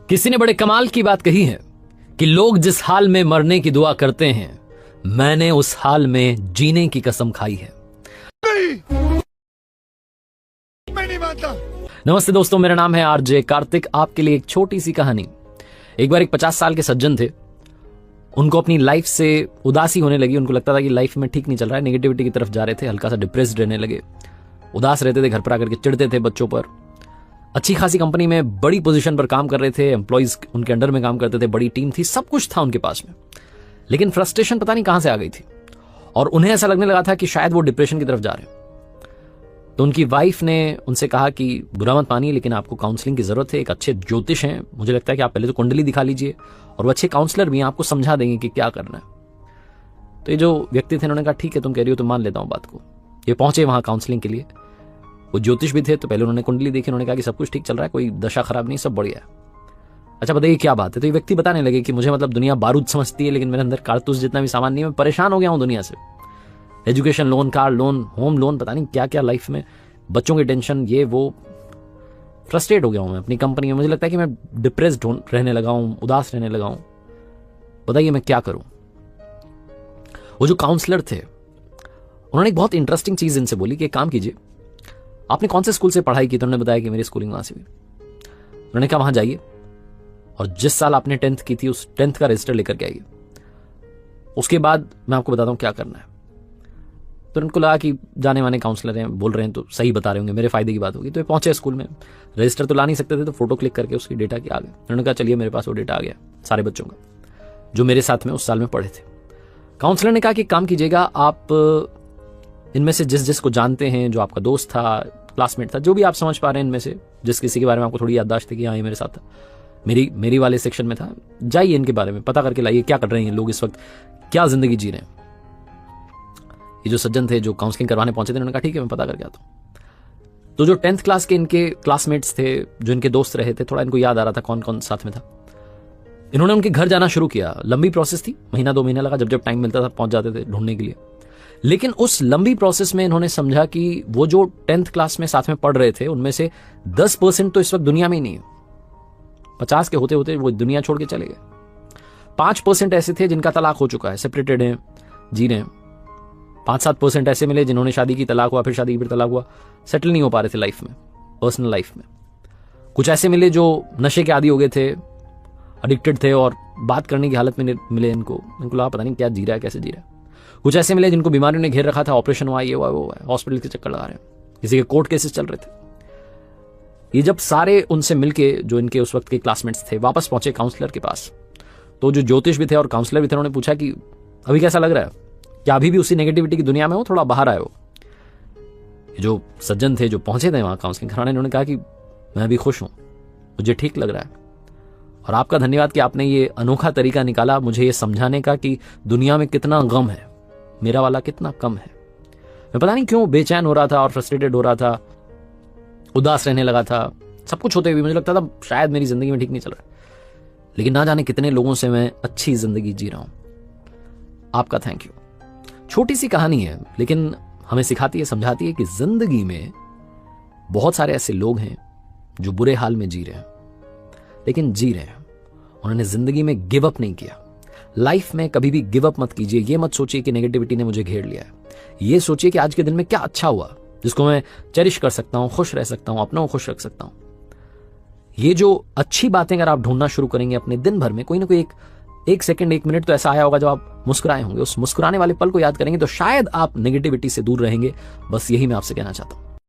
किसी ने बड़े कमाल की बात कही है कि लोग जिस हाल में मरने की दुआ करते हैं, मैंने उस हाल में जीने की कसम खाई है। मैं नहीं मानता। नमस्ते दोस्तों, मेरा नाम है आरजे कार्तिक। आपके लिए एक छोटी सी कहानी। एक बार एक 50 साल के सज्जन थे। उनको अपनी लाइफ से उदासी होने लगी। उनको लगता था कि लाइफ में ठीक नहीं चल रहा है, नेगेटिविटी की तरफ जा रहे थे, हल्का सा डिप्रेस्ड रहने लगे, उदास रहते थे, घर पर आकर के चिढ़ते थे बच्चों पर। अच्छी खासी कंपनी में बड़ी पोजीशन पर काम कर रहे थे, एम्प्लॉइज उनके अंडर में काम करते थे, बड़ी टीम थी, सब कुछ था उनके पास में, लेकिन फ्रस्ट्रेशन पता नहीं कहां से आ गई थी और उन्हें ऐसा लगने लगा था कि शायद वो डिप्रेशन की तरफ जा रहे हैं। तो उनकी वाइफ ने उनसे कहा कि बुरा मत मानिए, लेकिन आपको काउंसलिंग की जरूरत है। एक अच्छे ज्योतिष हैं, मुझे लगता है कि आप पहले तो कुंडली दिखा लीजिए, और वो अच्छे काउंसलर भी हैं, आपको समझा देंगे कि क्या करना है। तो ये जो व्यक्ति थे, उन्होंने कहा ठीक है, तुम कह रही हो तो मान लेता हूं बात को। ये पहुंचे वहां काउंसलिंग के लिए। वो ज्योतिष भी थे, तो पहले उन्होंने कुंडली देखी, उन्होंने कहा कि सब कुछ ठीक चल रहा है, कोई दशा खराब नहीं, सब बढ़िया है। अच्छा बताइए क्या बात है। तो ये व्यक्ति बताने लगे कि मुझे मतलब दुनिया बारूद समझती है, लेकिन मेरे अंदर कारतूस जितना भी सामान नहीं है, मैं परेशान हो गया हूं दुनिया से। Education loan, car loan, home loan, पता नहीं क्या क्या लाइफ में, बच्चों की टेंशन, ये वो, फ्रस्ट्रेट हो गया हूं मैं अपनी कंपनी में। मुझे लगता है कि मैं डिप्रेस्ड रहने लगा हूं, उदास रहने लगा हूं, बताइए मैं क्या करूं। वो जो काउंसलर थे, उन्होंने एक बहुत इंटरेस्टिंग चीज इनसे बोली कि एक काम कीजिए, आपने कौन से स्कूल से पढ़ाई की? तो उन्होंने बताया कि मेरी स्कूलिंग वहां से हुई। उन्होंने कहा वहां जाइए और जिस साल आपने 10th की थी उस 10th का रजिस्टर लेकर के आइए, उसके बाद मैं आपको बताता हूं क्या करना है। तो उनको लगा कि जाने माने काउंसलर हैं, बोल रहे हैं तो सही बता रहे होंगे, मेरे फायदे की बात होगी। तो ये पहुंचे स्कूल में, रजिस्टर तो ला नहीं सकते थे, तो फोटो क्लिक करके उसकी डेटा की आ गए। उन्होंने कहा चलिए मेरे पास वो डेटा आ गया सारे बच्चों का जो मेरे साथ में उस साल में पढ़े थे। काउंसलर ने कहा कि काम कीजिएगा, आप इनमें से जिस जिस को जानते हैं, जो आपका दोस्त था, क्लासमेट था, जो भी आप समझ पा रहे हैं इनमें से, जिस किसी के बारे में आपको थोड़ी याददाश्त थी कि हाँ ये मेरे साथ था, मेरी वाले सेक्शन में था, जाइए इनके बारे में पता करके लाइए क्या कर रहे हैं लोग इस वक्त, क्या जिंदगी जी रहे हैं। ये जो सज्जन थे, जो काउंसलिंग करवाने पहुंचे थे, उन्होंने कहा ठीक है मैं पता करके आता हूं। तो जो 10th क्लास के इनके क्लासमेट्स थे, जो इनके दोस्त रहे थे, थोड़ा इनको याद आ रहा था कौन कौन साथ में था। इन्होंने उनके घर जाना शुरू किया। लंबी प्रोसेस थी, महीना 2 महीना लगा, जब जब टाइम मिलता था पहुंच जाते थे ढूंढने के लिए। लेकिन उस लंबी प्रोसेस में इन्होंने समझा कि वो जो 10th क्लास में साथ में पढ़ रहे थे, उनमें से 10% तो इस वक्त दुनिया में ही नहीं है। 50 के होते होते वो दुनिया छोड़ के चले गए। 5% ऐसे थे जिनका तलाक हो चुका है, सेपरेटेड हैं, जी रहे हैं। 5-7% ऐसे मिले जिन्होंने शादी की, तलाक हुआ, फिर शादी की, फिर तलाक हुआ, सेटल नहीं हो पा रहे थे लाइफ में, पर्सनल लाइफ में। कुछ ऐसे मिले जो नशे के आदी हो गए थे, एडिक्टेड थे और बात करने की हालत में मिले। इनको लगा पता नहीं क्या जी रहा है, कैसे जी रहा है। कुछ ऐसे मिले जिनको बीमारियों ने घेर रखा था, ऑपरेशन हुआ, ये हुआ, वो हुआ, हॉस्पिटल के चक्कर लगा रहे हैं, किसी के कोर्ट केसेस चल रहे थे। ये जब सारे उनसे मिलके, जो इनके उस वक्त के क्लासमेट्स थे, वापस पहुंचे काउंसलर के पास, तो जो ज्योतिष भी थे और काउंसलर भी थे, उन्होंने पूछा कि अभी कैसा लग रहा है, क्या अभी भी उसी नेगेटिविटी की दुनिया में हो, थोड़ा बाहर आए हो? जो सज्जन थे, जो पहुंचे थे वहां काउंसलिंग कराने, उन्होंने कहा कि मैं अभी खुश हूं, मुझे ठीक लग रहा है, और आपका धन्यवाद कि आपने ये अनोखा तरीका निकाला मुझे ये समझाने का कि दुनिया में कितना गम है, मेरा वाला कितना कम है। मैं पता नहीं क्यों बेचैन हो रहा था और फ्रस्ट्रेटेड हो रहा था, उदास रहने लगा था। सब कुछ होते हुए मुझे लगता था शायद मेरी जिंदगी में ठीक नहीं चल रहा, लेकिन ना जाने कितने लोगों से मैं अच्छी जिंदगी जी रहा हूं। आपका थैंक यू। छोटी सी कहानी है, लेकिन हमें सिखाती है, समझाती है कि जिंदगी में बहुत सारे ऐसे लोग हैं जो बुरे हाल में जी रहे हैं, लेकिन जी रहे हैं। उन्होंने जिंदगी में गिव अप नहीं किया। लाइफ में कभी भी गिव अप मत कीजिए। ये मत सोचिए कि नेगेटिविटी ने मुझे घेर लिया है। ये सोचिए कि आज के दिन में क्या अच्छा हुआ जिसको मैं चेरिश कर सकता हूं, खुश रह सकता हूं, अपनों को खुश रख सकता हूं। ये जो अच्छी बातें अगर आप ढूंढना शुरू करेंगे अपने दिन भर में, कोई ना कोई एक सेकंड, 1 मिनट तो ऐसा आया होगा जब आप मुस्कुराए होंगे। उस मुस्कुराने वाले पल को याद करेंगे तो शायद आप नेगेटिविटी से दूर रहेंगे। बस यही मैं आपसे कहना चाहता हूं।